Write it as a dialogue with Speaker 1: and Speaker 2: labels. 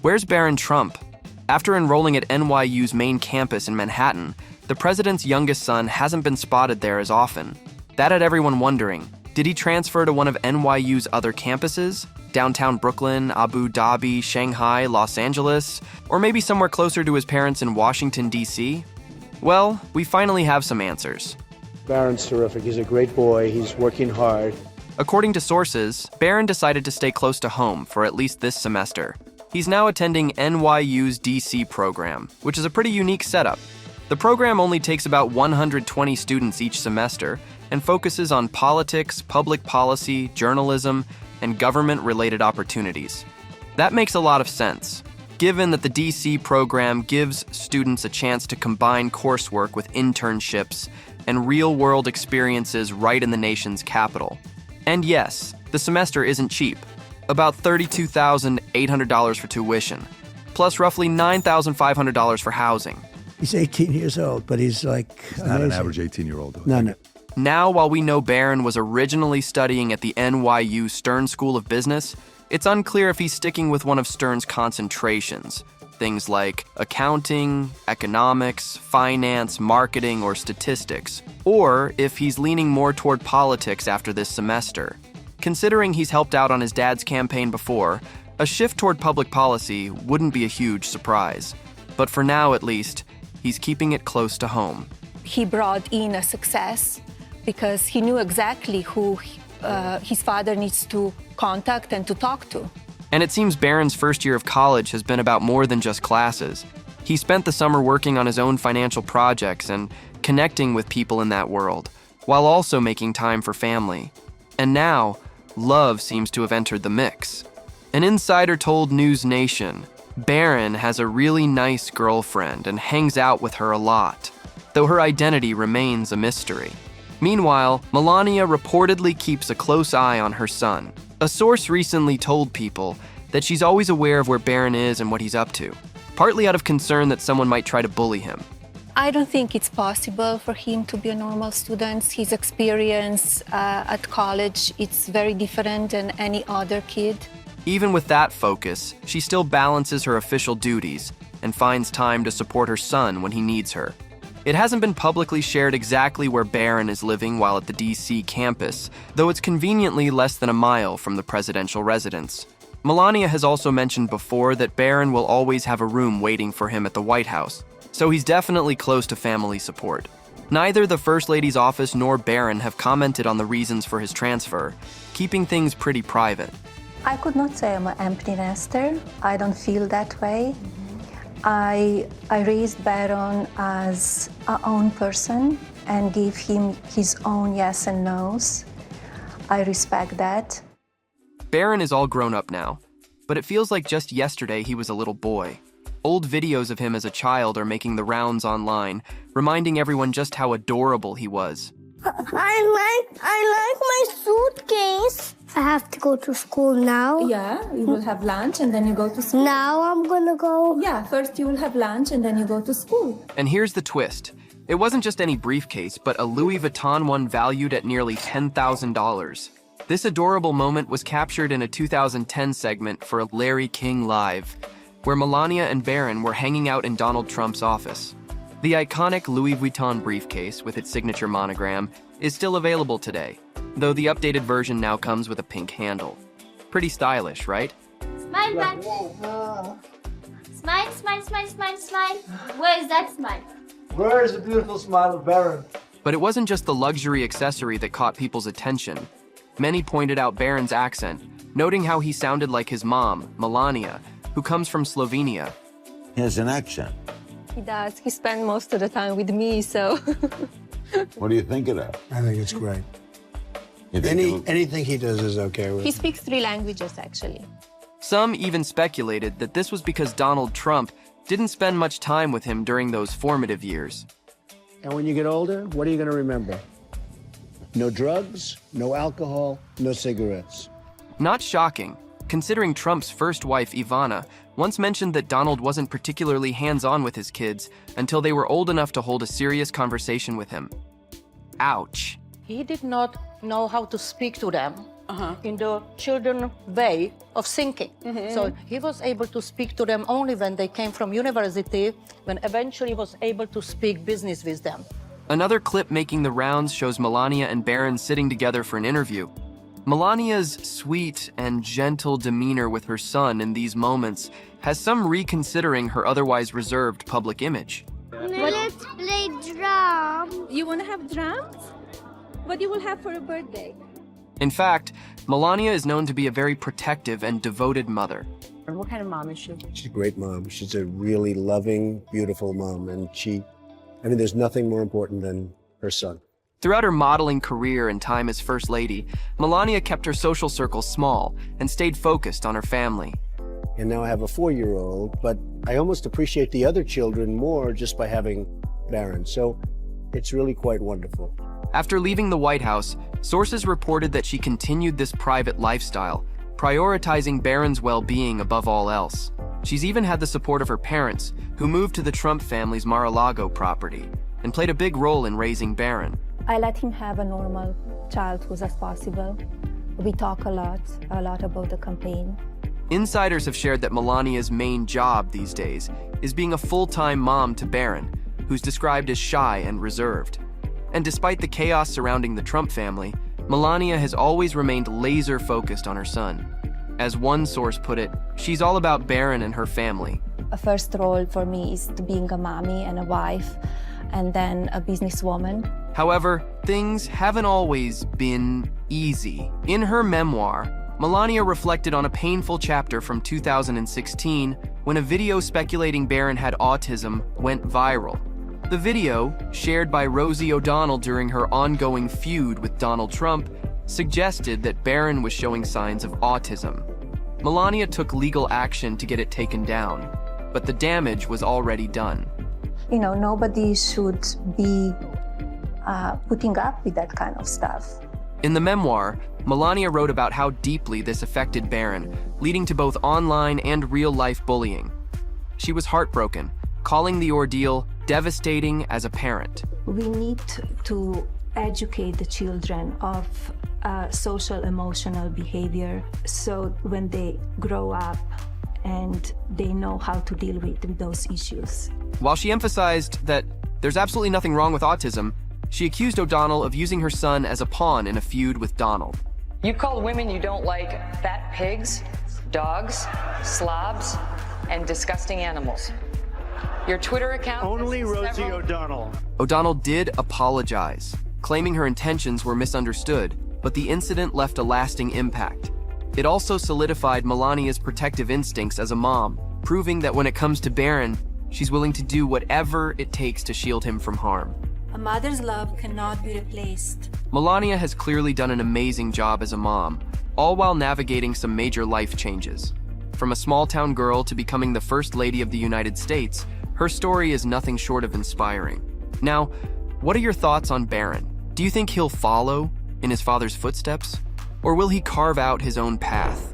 Speaker 1: Where's Barron Trump? After enrolling at NYU's main campus in Manhattan, the president's youngest son hasn't been spotted there as often. That had everyone wondering, did he transfer to one of NYU's other campuses? Downtown Brooklyn, Abu Dhabi, Shanghai, Los Angeles, or maybe somewhere closer to his parents in Washington, D.C.? Well, we finally have some answers.
Speaker 2: Barron's terrific. He's a great boy. He's working hard.
Speaker 1: According to sources, Barron decided to stay close to home for at least this semester. He's now attending NYU's DC program, which is a pretty unique setup. The program only takes about 120 students each semester and focuses on politics, public policy, journalism, and government-related opportunities. That makes a lot of sense, given that the DC program gives students a chance to combine coursework with internships and real-world experiences right in the nation's capital. And yes, the semester isn't cheap. About $32,800 for tuition, plus roughly $9,500 for housing.
Speaker 3: He's 18 years old, but he's like
Speaker 4: He's not an average 18-year-old.
Speaker 3: No.
Speaker 1: Now, while we know Barron was originally studying at the NYU Stern School of Business, it's unclear if he's sticking with one of Stern's concentrations. Things like accounting, economics, finance, marketing, or statistics. Or if he's leaning more toward politics after this semester. Considering he's helped out on his dad's campaign before, a shift toward public policy wouldn't be a huge surprise. But for now, at least, he's keeping it close to home.
Speaker 5: He brought in a success because he knew exactly who his father needs to contact and to talk to.
Speaker 1: And it seems Barron's first year of college has been about more than just classes. He spent the summer working on his own financial projects and connecting with people in that world, while also making time for family. And now, love seems to have entered the mix. An insider told News Nation, Barron has a really nice girlfriend and hangs out with her a lot, though her identity remains a mystery. Meanwhile, Melania reportedly keeps a close eye on her son. A source recently told People that she's always aware of where Barron is and what he's up to, partly out of concern that someone might try to bully him.
Speaker 5: I don't think it's possible for him to be a normal student. His experience at college, it's very different than any other kid.
Speaker 1: Even with that focus, she still balances her official duties and finds time to support her son when he needs her. It hasn't been publicly shared exactly where Barron is living while at the DC campus, though it's conveniently less than a mile from the presidential residence. Melania has also mentioned before that Barron will always have a room waiting for him at the White House, so he's definitely close to family support. Neither the First Lady's office nor Barron have commented on the reasons for his transfer, keeping things pretty private.
Speaker 6: I could not say I'm an empty nester. I don't feel that way. I raised Barron as our own person and gave him his own yes and no's. I respect that.
Speaker 1: Barron is all grown up now, but it feels like just yesterday he was a little boy. Old videos of him as a child are making the rounds online, reminding everyone just how adorable he was.
Speaker 7: I like my suitcase. I have to go to school now.
Speaker 8: Yeah, you will have lunch and then you go to school.
Speaker 7: Now I'm gonna go.
Speaker 8: Yeah, first you will have lunch and then you go to school.
Speaker 1: And here's the twist. It wasn't just any briefcase, but a Louis Vuitton one valued at nearly $10,000. This adorable moment was captured in a 2010 segment for Larry King Live, where Melania and Barron were hanging out in Donald Trump's office. The iconic Louis Vuitton briefcase with its signature monogram is still available today, though the updated version now comes with a pink handle. Pretty stylish, right?
Speaker 9: Smile, man. Smile, smile, smile, smile, smile. Where is that smile?
Speaker 2: Where is the beautiful smile of Barron?
Speaker 1: But it wasn't just the luxury accessory that caught people's attention. Many pointed out Barron's accent, noting how he sounded like his mom, Melania, who comes from Slovenia.
Speaker 10: He has an accent.
Speaker 5: He does. He spends most of the time with me, so...
Speaker 10: What do you think of that?
Speaker 3: I think it's great.
Speaker 10: You think
Speaker 3: Anything he does is okay with
Speaker 5: He
Speaker 3: me.
Speaker 5: speaks 3 languages, actually.
Speaker 1: Some even speculated that this was because Donald Trump didn't spend much time with him during those formative years.
Speaker 2: And when you get older, what are you gonna remember? No drugs, no alcohol, no cigarettes.
Speaker 1: Not shocking, considering Trump's first wife, Ivana, once mentioned that Donald wasn't particularly hands-on with his kids until they were old enough to hold a serious conversation with him. Ouch.
Speaker 11: He did not know how to speak to them in the children way of thinking. So he was able to speak to them only when they came from university, when eventually he was able to speak business with them.
Speaker 1: Another clip making the rounds shows Melania and Barron sitting together for an interview. Melania's sweet and gentle demeanor with her son in these moments has some reconsidering her otherwise reserved public image.
Speaker 7: Let's play drums.
Speaker 8: You want to have drums? What you will have for a birthday?
Speaker 1: In fact, Melania is known to be a very protective and devoted mother.
Speaker 11: What kind of mom is she?
Speaker 2: She's a great mom. She's a really loving, beautiful mom. And there's nothing more important than her son.
Speaker 1: Throughout her modeling career and time as First Lady, Melania kept her social circle small and stayed focused on her family.
Speaker 2: And now I have a 4-year-old, but I almost appreciate the other children more just by having Barron. So it's really quite wonderful.
Speaker 1: After leaving the White House, sources reported that she continued this private lifestyle, prioritizing Barron's well-being above all else. She's even had the support of her parents, who moved to the Trump family's Mar-a-Lago property and played a big role in raising Barron.
Speaker 6: I let him have a normal childhood as possible. We talk a lot about the campaign.
Speaker 1: Insiders have shared that Melania's main job these days is being a full-time mom to Barron, who's described as shy and reserved. And despite the chaos surrounding the Trump family, Melania has always remained laser-focused on her son. As one source put it, she's all about Barron and her family.
Speaker 6: A first role for me is to being a mommy and a wife, and then a businesswoman.
Speaker 1: However, things haven't always been easy. In her memoir, Melania reflected on a painful chapter from 2016 when a video speculating Barron had autism went viral. The video, shared by Rosie O'Donnell during her ongoing feud with Donald Trump, suggested that Barron was showing signs of autism. Melania took legal action to get it taken down, but the damage was already done.
Speaker 6: Nobody should be putting up with that kind of stuff.
Speaker 1: In the memoir, Melania wrote about how deeply this affected Barron, leading to both online and real-life bullying. She was heartbroken, calling the ordeal devastating as a parent.
Speaker 6: We need to educate the children of social emotional behavior, so when they grow up and they know how to deal with those issues.
Speaker 1: While she emphasized that there's absolutely nothing wrong with autism, she accused O'Donnell of using her son as a pawn in a feud with Donald.
Speaker 12: You call women you don't like fat pigs, dogs, slobs, and disgusting animals. Your Twitter account...
Speaker 2: Only Rosie O'Donnell.
Speaker 1: O'Donnell did apologize, claiming her intentions were misunderstood, but the incident left a lasting impact. It also solidified Melania's protective instincts as a mom, proving that when it comes to Barron, she's willing to do whatever it takes to shield him from harm.
Speaker 8: A mother's love cannot be replaced.
Speaker 1: Melania has clearly done an amazing job as a mom, all while navigating some major life changes. From a small-town girl to becoming the First Lady of the United States, her story is nothing short of inspiring. Now, what are your thoughts on Barron? Do you think he'll follow in his father's footsteps? Or will he carve out his own path?